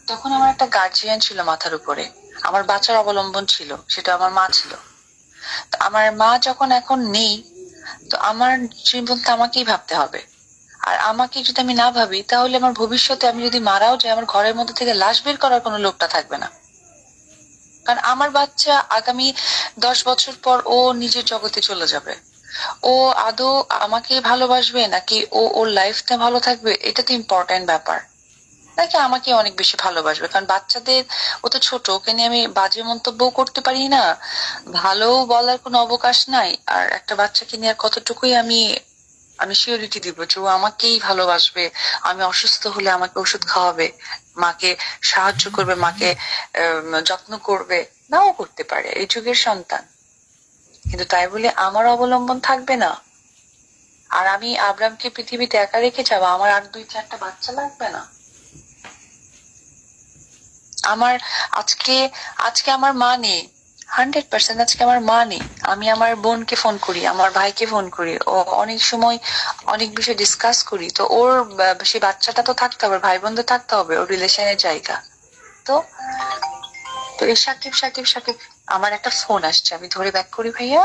তখন আমার একটা গার্জিয়ান ছিল মাথার উপরে, আমার বাচ্চার অবলম্বন ছিল, সেটা আমার মা ছিল। তো আমার মা যখন এখন নেই, তো আমার জীবনটা আমাকেই ভাবতে হবে। আর আমাকে যদি আমি না ভাবি, তাহলে আমার ভবিষ্যতে আমি যদি মারাও যাই, আমার ঘরের মধ্যে থেকে লাশ বের করার কোনো লোকটা থাকবে না। কারণ আমার বাচ্চা আগামী 10 বছর পর ও নিজের জগতে চলে যাবে। ও আদৌ আমাকে ভালোবাসবে নাকি ও ওর লাইফটা ভালো থাকবে, এটা তো ইম্পর্টেন্ট ব্যাপার। নাকি আমাকে অনেক বেশি ভালোবাসবে, কারণ বাচ্চাদের, ও তো ছোট, ওকে নিয়ে আমি বাজে মন্তব্য করতে পারি না, ভালো বলার কোনো অবকাশ নাই। আর একটা বাচ্চাকে নিয়ে আর কতটুকুই আমি আমি সিওরিটি দিব যে ও আমাকেই ভালোবাসবে, আমি অসুস্থ হলে আমাকে ওষুধ খাওয়াবে, মাকে সাহায্য করবে, মাকে যত্ন করবে। নাও করতে পারে, এই যুগের সন্তান। কিন্তু তাই বলে আমার অবলম্বন থাকবে না। আর আমি আব্রামকে পৃথিবীতে একা রেখে যাবো, আমার আর 2-4টা বাচ্চা লাগবে না? আমার আজকে আজকে আমার মা নেই, 100% আজকে আমার মা নেই। আমি আমার বোনকে ফোন করি, আমার ভাইকে ফোন করি, ও অনেক সময় অনেক বিষয় ডিসকাস করি। তো ওর সেই বাচ্চাটা তো থাকতে হবে, ভাই বোন তো থাকতে হবে, ওর রিলেশনের জায়গা। তো তো এই সাকিব সাকিব সাকিব, আমার একটা ফোন আসছে, আমি ধরে ব্যাক করি ভাইয়া।